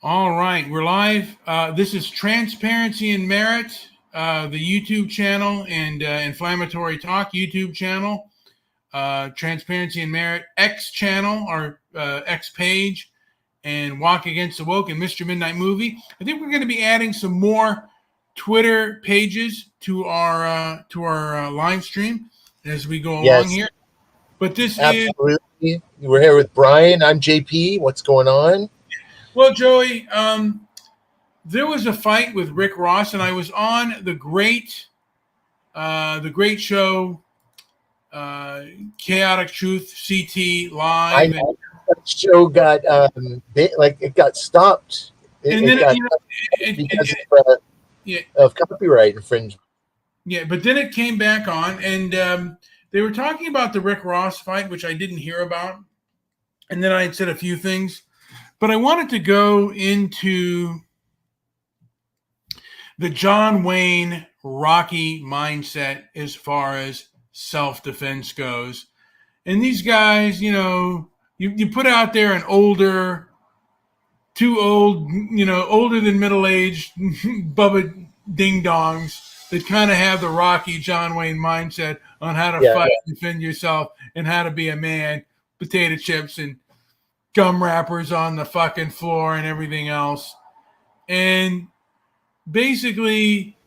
All right, we're live. This is Transparency and Merit, the YouTube channel, and Inflammatory Talk YouTube channel. Transparency and Merit X channel, our X page, and Walk Against the Woke and Mr. Midnight Movie. I think we're going to be adding some more Twitter pages to our live stream as we go along here. But this absolutely. We're here with Brian. I'm JP. What's going on? Well, Joey, there was a fight with Rick Ross, and I was on the great show, Chaotic Truth CT live. I know that show got it got stopped. Because of copyright infringement. Yeah, but then it came back on, and they were talking about the Rick Ross fight, which I didn't hear about, and then I had said a few things. But I wanted to go into the John Wayne Rocky mindset as far as self-defense goes. And these guys, you put out there an older, too old, older than middle-aged Bubba ding-dongs that kind of have the Rocky John Wayne mindset on how to fight, defend yourself, and how to be a man, potato chips and gum wrappers on the fucking floor and everything else. And basically,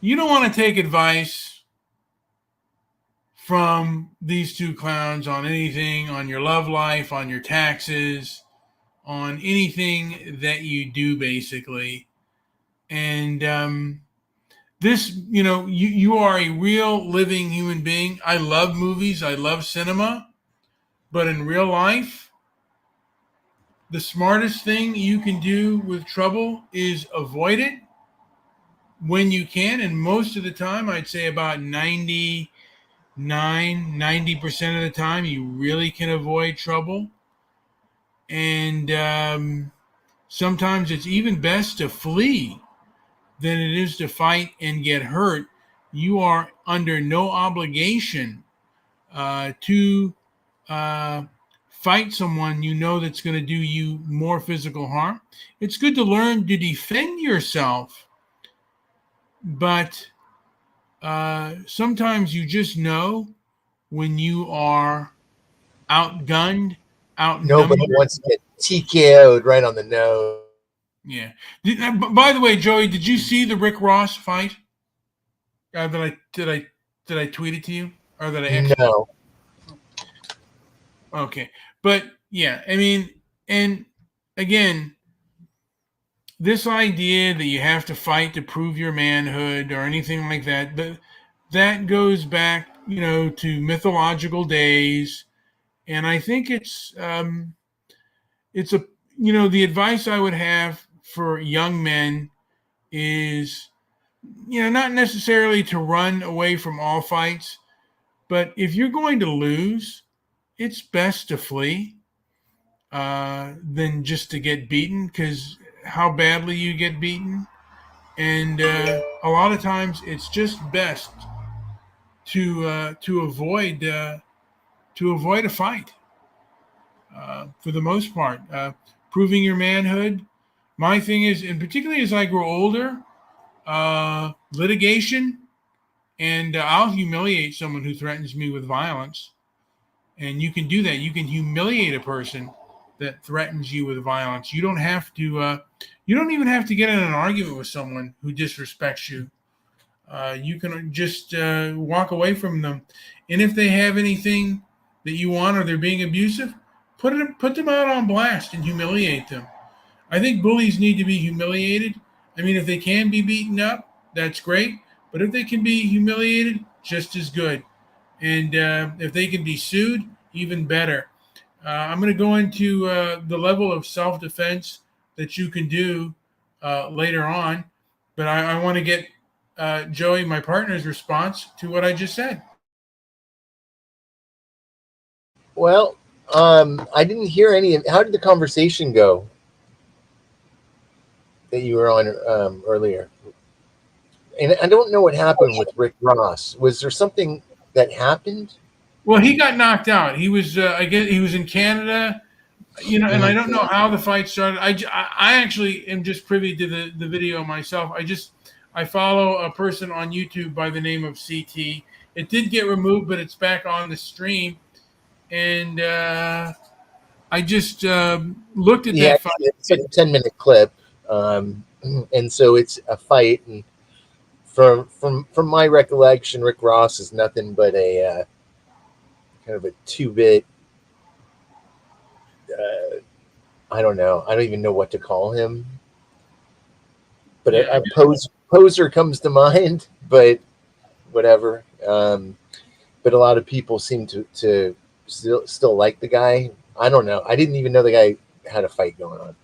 you don't want to take advice from these two clowns on anything, on your love life, on your taxes, on anything that you do, basically. And this, you are a real living human being. I love movies. I love cinema. But in real life, the smartest thing you can do with trouble is avoid it when you can. And most of the time, I'd say about 90% of the time, you really can avoid trouble. And sometimes it's even best to flee than it is to fight and get hurt. You are under no obligation to fight someone that's going to do you more physical harm. It's good to learn to defend yourself, but sometimes you just know when you are outgunned, outnumbered. Nobody wants to get TKO'd right on the nose. Yeah. By the way, Joey, did you see the Rick Ross fight? Did I tweet it to you, or did I? No. Okay. But yeah, I mean, and again, this idea that you have to fight to prove your manhood or anything like that, that goes back, to mythological days. And I think it's the advice I would have for young men is, not necessarily to run away from all fights, but if you're going to lose, it's best to flee than just to get beaten, because how badly you get beaten. And a lot of times it's just best to avoid a fight for the most part. Proving your manhood. My thing is, and particularly as I grow older, litigation, and I'll humiliate someone who threatens me with violence. And you can do that. You can humiliate a person that threatens you with violence. You don't have to. You don't even have to get in an argument with someone who disrespects you. You can just walk away from them. And if they have anything that you want, or they're being abusive, put them out on blast and humiliate them. I think bullies need to be humiliated. I mean, if they can be beaten up, that's great. But if they can be humiliated, just as good. And if they can be sued, even better. I'm going to go into the level of self-defense that you can do later on. But I want to get Joey, my partner's response to what I just said. Well, I didn't hear any. How did the conversation go that you were on earlier? And I don't know what happened with Rick Ross. Was there something that happened? Well, he got knocked out. He was, I guess, he was in Canada And I don't know how the fight started. I actually am just privy to the video myself. I follow a person on YouTube by the name of CT. It did get removed, but it's back on the stream. And I just looked at Yeah, that fight. it's like a 10-minute clip, and so it's a fight. And from my recollection, Rick Ross is nothing but a kind of a 2-bit. I don't know. I don't even know what to call him. But Yeah, a poser comes to mind. But whatever. But a lot of people seem to still like the guy. I don't know. I didn't even know the guy had a fight going on.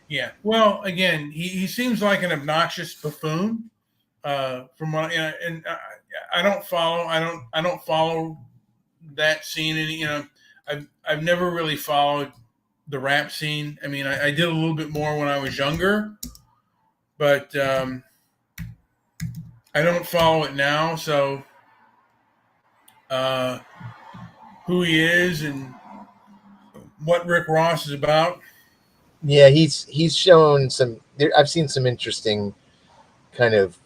yeah. Well, again, he seems like an obnoxious buffoon. From what and I don't follow. I don't follow that scene. And I've never really followed the rap scene. I mean, I did a little bit more when I was younger, but I don't follow it now. So uh, who he is and what Rick Ross is about. Yeah, he's shown some. I've seen some interesting kind of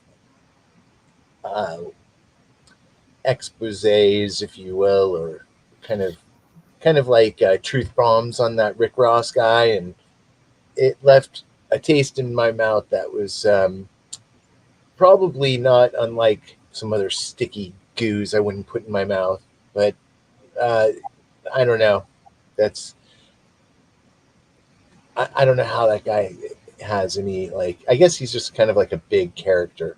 uh, exposés, if you will, or kind of like truth bombs on that Rick Ross guy, and it left a taste in my mouth that was probably not unlike some other sticky goos I wouldn't put in my mouth. But uh, I don't know. That's I don't know how that guy has any like. I guess he's just kind of like a big character.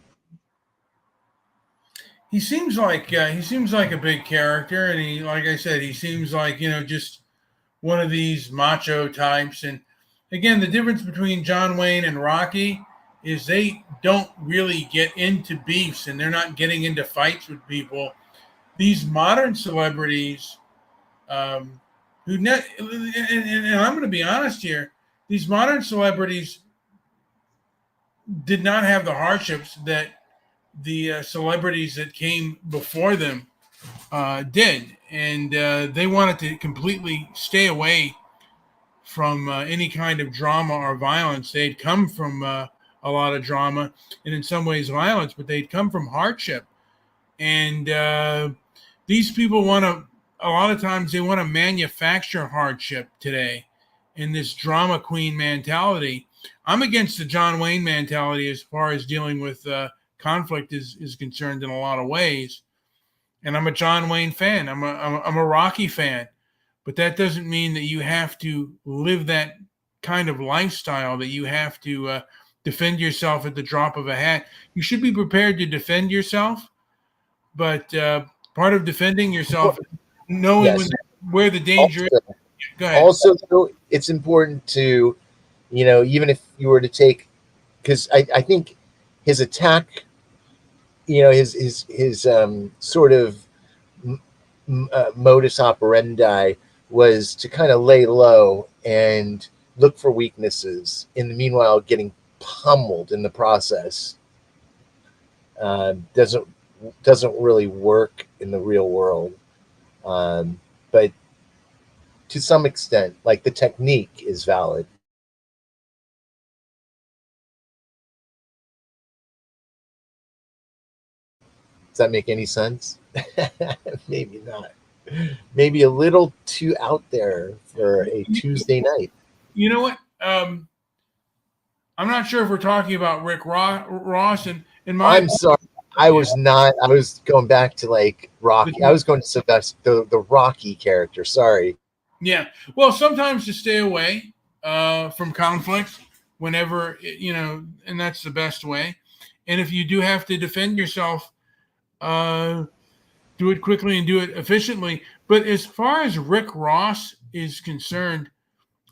He seems like a big character, and he, like I said, he seems like just one of these macho types. And again, the difference between John Wayne and Rocky is they don't really get into beefs, and they're not getting into fights with people. These modern celebrities, um, and I'm going to be honest here, these modern celebrities did not have the hardships that the celebrities that came before them did, and they wanted to completely stay away from any kind of drama or violence. They'd come from a lot of drama and, in some ways, violence, but they'd come from hardship. And these people want to, a lot of times, they want to manufacture hardship today in this drama queen mentality. I'm against the John Wayne mentality as far as dealing with conflict is concerned in a lot of ways. And I'm a John Wayne fan. I'm a Rocky fan, but that doesn't mean that you have to live that kind of lifestyle. That you have to defend yourself at the drop of a hat. You should be prepared to defend yourself, but part of defending yourself, is knowing Yes. where the danger is. Also, Go ahead. also, though, it's important to, even if you were to take, because I think his attack, his sort of modus operandi was to kind of lay low and look for weaknesses. In the meanwhile, getting pummeled in the process doesn't really work in the real world. But to some extent, like the technique is valid. Does that make any sense? Maybe not. Maybe a little too out there for a Tuesday night. You know what? I'm not sure if we're talking about Rick Ross, and in my I'm sorry. I was not. I was going back to like Rocky. I was going to Sylvester, the Rocky character. Sorry. yeah. Well, sometimes to stay away from conflict whenever and that's the best way. And if you do have to defend yourself, uh, do it quickly and do it efficiently. But as far as Rick Ross is concerned,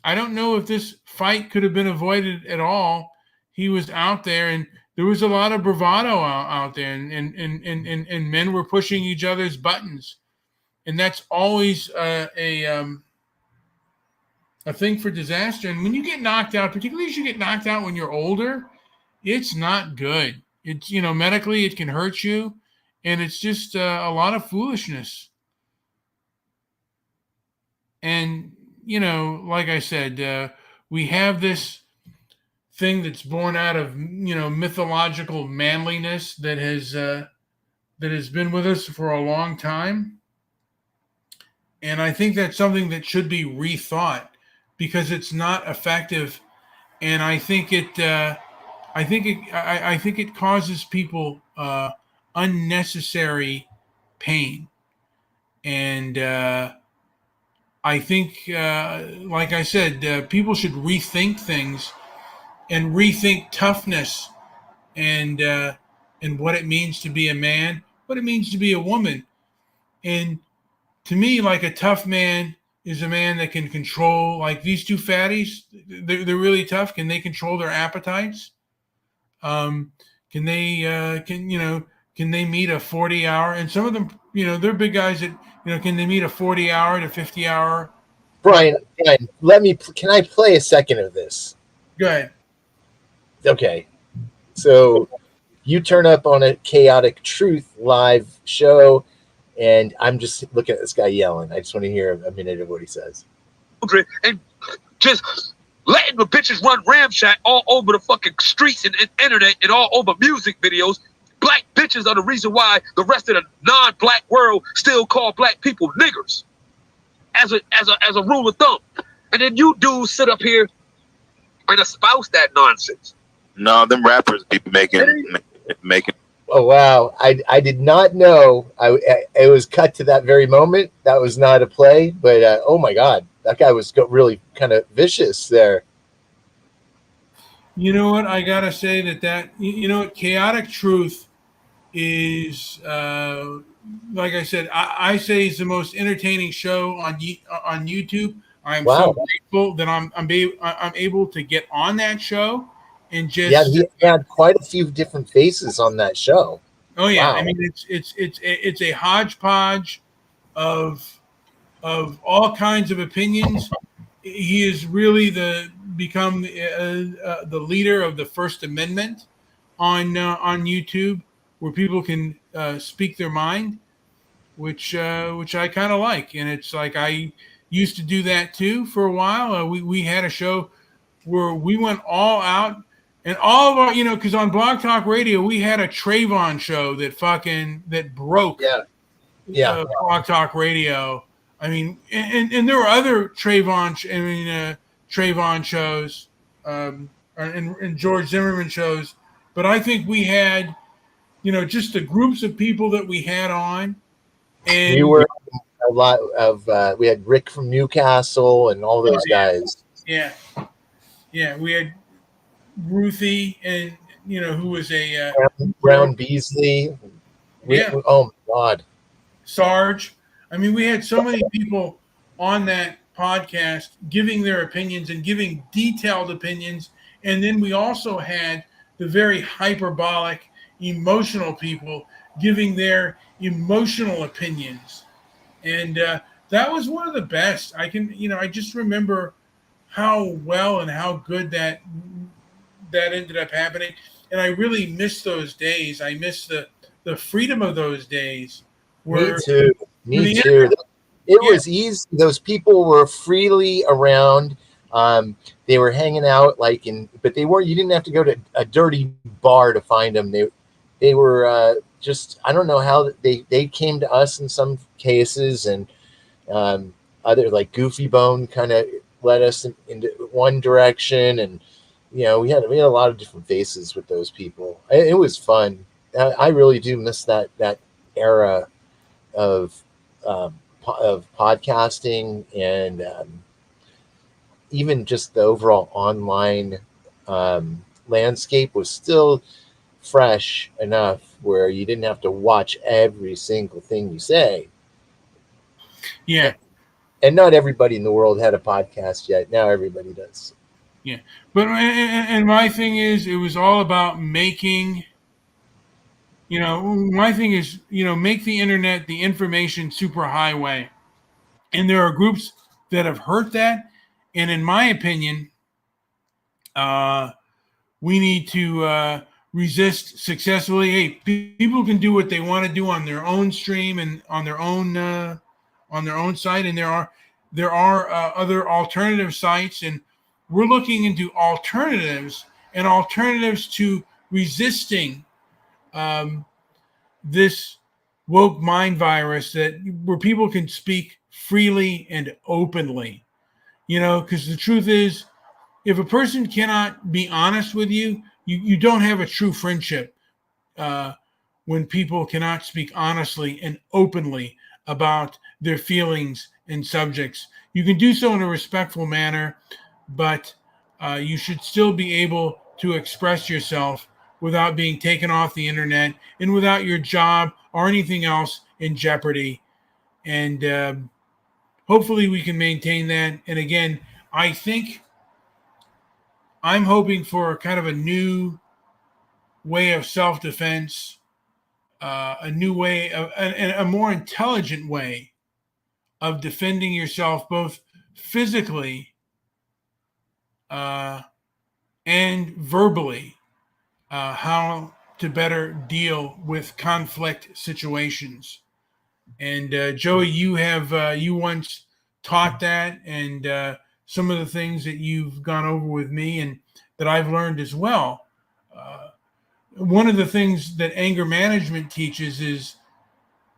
I don't know if this fight could have been avoided at all. He was out there, and there was a lot of bravado out there, and men were pushing each other's buttons, and that's always a thing for disaster. And when you get knocked out, particularly as you get knocked out when you're older, it's not good. It's medically it can hurt you, and it's just a lot of foolishness. And like I said, we have this thing that's born out of mythological manliness that has been with us for a long time, and I think that's something that should be rethought because it's not effective, and I think it causes people unnecessary pain, and I think, like I said, people should rethink things and rethink toughness and what it means to be a man, what it means to be a woman. And to me, like a tough man is a man that can control, like these two fatties. They're really tough. Can they control their appetites? Um, can they can they meet a 40-hour? And some of them, they're big guys that can they meet a 40-hour to 50-hour? Brian, can I play a second of this? Go ahead. Okay. So you turn up on a Chaotic Truth live show, and I'm just looking at this guy yelling. I just want to hear a minute of what he says. And just letting the bitches run ramshack all over the fucking streets and internet and all over music videos. Black bitches are the reason why the rest of the non-black world still call black people niggers, as a rule of thumb. And then you dudes sit up here and espouse that nonsense. No, them rappers be making. Oh wow! I did not know. It was cut to that very moment. That was not a play, but oh my god, that guy was really kind of vicious there. You know what? I gotta say that Chaotic Truth is like I said. I say it's the most entertaining show on YouTube. I'm so grateful that I'm able to get on that show and just he had quite a few different faces on that show. Oh yeah, wow. I mean it's a hodgepodge of all kinds of opinions. He is really become the leader of the First Amendment on YouTube, where people can speak their mind, which I kind of like, and it's like I used to do that too for a while. We had a show where we went all out. And all of our, because on Blog Talk Radio, we had a Trayvon show that broke Blog Talk Radio. I mean, and there were other Trayvon shows and George Zimmerman shows. But I think we had, just the groups of people that we had on. And you were a lot of, we had Rick from Newcastle and all those guys. Yeah. Yeah, we had Ruthie, and who was a Brown Beasley. Yeah. Oh my God. Sarge. I mean, we had so many people on that podcast giving their opinions and giving detailed opinions, and then we also had the very hyperbolic, emotional people giving their emotional opinions, and that was one of the best. I just remember how well and how good that ended up happening, and I really miss those days. I miss the freedom of those days. Me too. It was easy. Those people were freely around. They were hanging out but they weren't. You didn't have to go to a dirty bar to find them. They were just. I don't know how they came to us in some cases, and other like Goofy Bone kind of led us into one direction, and we had a lot of different faces with those people. It was fun. I really do miss that era of podcasting, and even just the overall online landscape was still fresh enough where you didn't have to watch every single thing you say. Yeah. And not everybody in the world had a podcast yet. Now everybody does. Yeah. But, and my thing is, it was all about making, my thing is, make the internet the information superhighway. And there are groups that have hurt that. And in my opinion, we need to resist successfully. Hey, people can do what they want to do on their own stream and on their own site. And there are other alternative sites, and we're looking into alternatives and alternatives to resisting this woke mind virus, that where people can speak freely and openly. Because the truth is, if a person cannot be honest with you, you don't have a true friendship. When people cannot speak honestly and openly about their feelings and subjects, you can do so in a respectful manner, but you should still be able to express yourself without being taken off the internet and without your job or anything else in jeopardy. And hopefully we can maintain that. And again, I think I'm hoping for kind of a new way of self-defense, a new way of a more intelligent way of defending yourself, both physically uh, and verbally, how to better deal with conflict situations. And Joey, you once taught that, and some of the things that you've gone over with me and that I've learned as well. One of the things that anger management teaches is,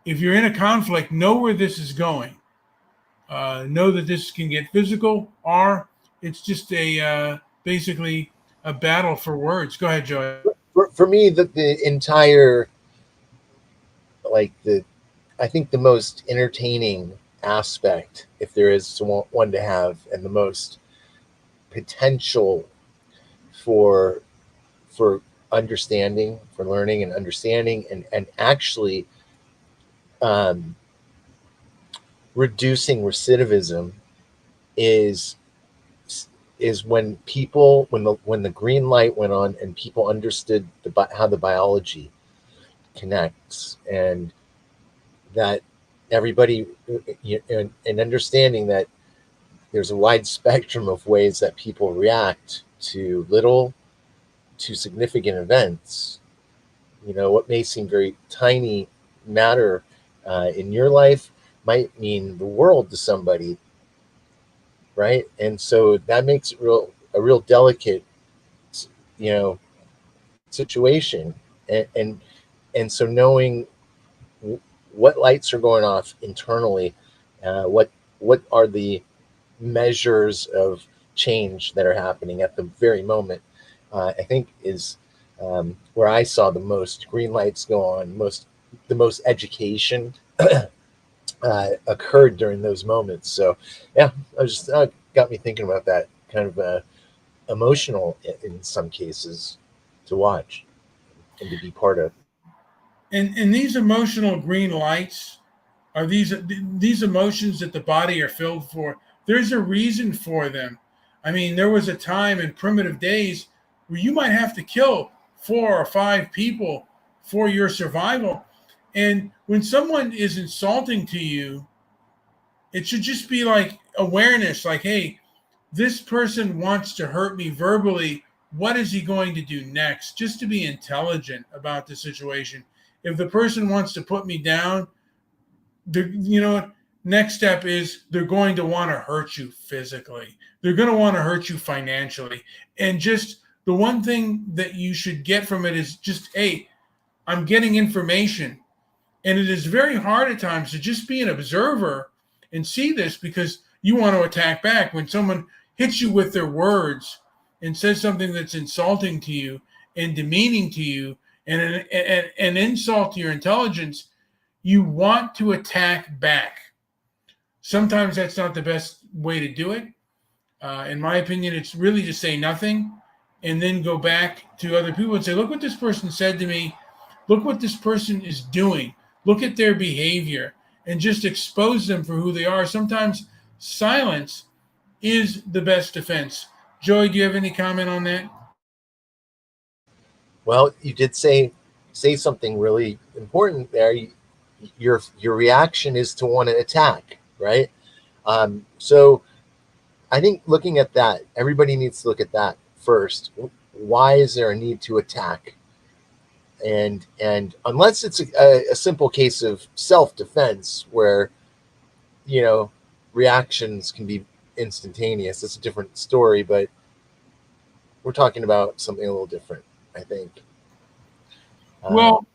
if you're in a conflict, know where this is going. Know that this can get physical, or it's just basically a battle for words. Go ahead, Joey. For me, the entire, like I think the most entertaining aspect, if there is one to have, and the most potential for understanding, for learning and understanding, and actually reducing recidivism is when the green light went on and people understood how the biology connects, and that everybody, and understanding that there's a wide spectrum of ways that people react to little to significant events. What may seem very tiny matter in your life might mean the world to somebody, right? And so that makes it a real delicate, situation, and so knowing what lights are going off internally, what are the measures of change that are happening at the very moment, I think is where I saw the most green lights go on, the most education occurred during those moments. So yeah, I just got me thinking about that, kind of emotional in some cases to watch and to be part of. And these emotional green lights are these emotions that the body are filled for. There's a reason for them. I mean, there was a time in primitive days where you might have to kill 4 or 5 people for your survival. And when someone is insulting to you, it should just be like awareness, like, hey, this person wants to hurt me verbally. What is he going to do next? Just to be intelligent about the situation. If the person wants to put me down, next step is they're going to want to hurt you physically. They're going to want to hurt you financially. And just the one thing that you should get from it is just, hey, I'm getting information. And it is very hard at times to just be an observer and see this, because you want to attack back. When someone hits you with their words and says something that's insulting to you and demeaning to you, and an insult to your intelligence, you want to attack back. Sometimes that's not the best way to do it. In my opinion, it's really to say nothing and then go back to other people and say, look what this person said to me. Look what this person is doing. Look at their behavior, and just expose them for who they are. Sometimes silence is the best defense. Joey, do you have any comment on that? Well, you did say something really important there. Your reaction is to want to attack, right? So I think looking at that, everybody needs to look at that first. Why is there a need to attack? And unless it's a simple case of self-defense, where reactions can be instantaneous. It's a different story, but we're talking about something a little different, I think. Well,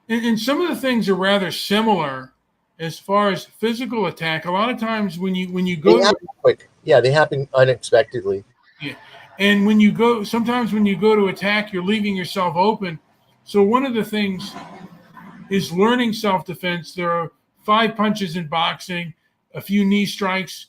and some of the things are rather similar as far as physical attack. A lot of times when you go they happen quick. Yeah, they happen unexpectedly. yeah, and when you go, sometimes when you go to attack, you're leaving yourself open. So one of the things is learning self-defense. There are 5 punches in boxing, a few knee strikes,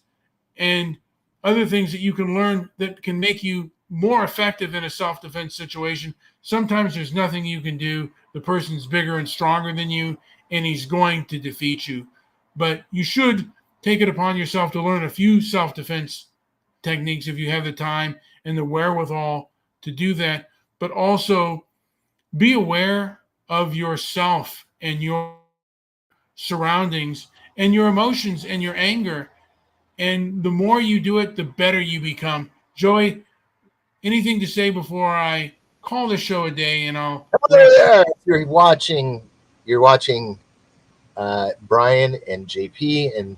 and other things that you can learn that can make you more effective in a self-defense situation. Sometimes there's nothing you can do. The person's bigger and stronger than you, and he's going to defeat you. But you should take it upon yourself to learn a few self-defense techniques if you have the time and the wherewithal to do that. But also be aware of yourself and your surroundings and your emotions and your anger. And the more you do it, the better you become. Joey, anything to say before I call the show a day? And I'll There. You're watching Brian and JP, and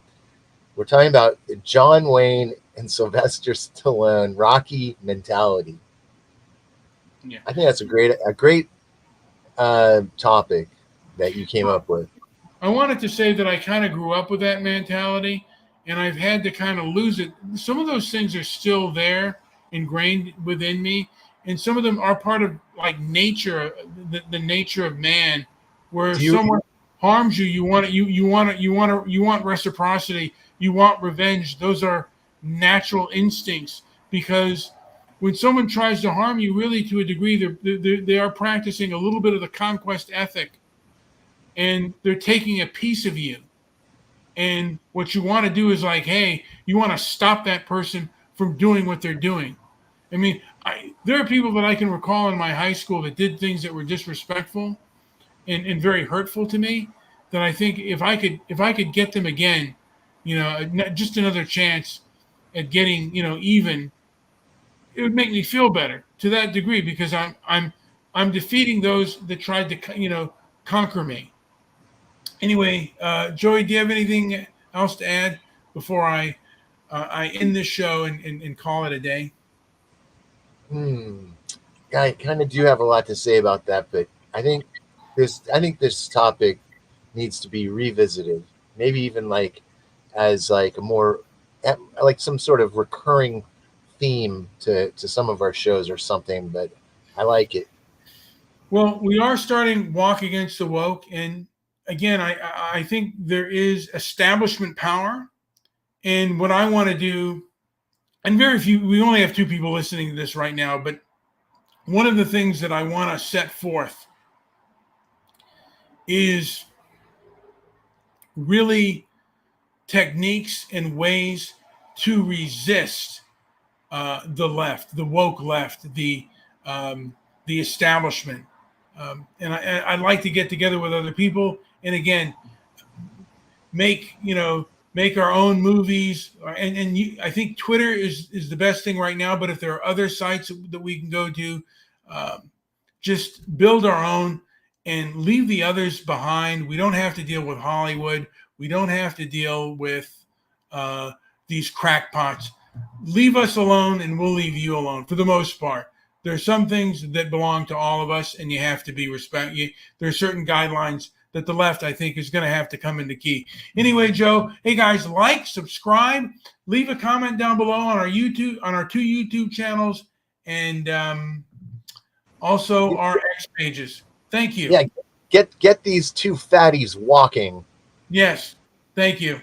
we're talking about John Wayne and Sylvester Stallone, Rocky mentality. Yeah. I think that's a great topic that you came up with. I wanted to say that I kind of grew up with that mentality, and I've had to kind of lose it. Some of those things are still there, ingrained within me, and some of them are part of like nature, the nature of man, where if someone harms you, you want reciprocity, you want revenge. Those are natural instincts, because when someone tries to harm you, really to a degree, they are practicing a little bit of the conquest ethic, and they're taking a piece of you. And what you want to do is like, hey, you want to stop that person from doing what they're doing. I mean, there are people that I can recall in my high school that did things that were disrespectful and very hurtful to me, that I think if I could get them again, just another chance at getting, even, it would make me feel better to that degree, because I'm defeating those that tried to, conquer me. Anyway, Joey, do you have anything else to add before I end this show and call it a day? I kind of do have a lot to say about that, but I think this topic needs to be revisited. Maybe even like as like a more like some sort of recurring theme to some of our shows or something. But I like it. Well, we are starting Walk Against the Woke, and again, I think there is establishment power, and what I want to do, and we only have 2 people listening to this right now, but one of the things that I want to set forth is really techniques and ways to resist the left, the woke left, the establishment. And I'd like to get together with other people, and again, make our own movies. And I think Twitter is the best thing right now. But if there are other sites that we can go to, just build our own and leave the others behind. We don't have to deal with Hollywood. We don't have to deal with these crackpots. Leave us alone, and we'll leave you alone for the most part. There are some things that belong to all of us, and you have to be respected. There are certain guidelines that the left, I think, is going to have to come into key. Anyway, Joe, hey guys, like, subscribe, leave a comment down below on our 2 YouTube channels, and also our X pages. Thank you. Yeah, get these 2 fatties walking. Yes, thank you.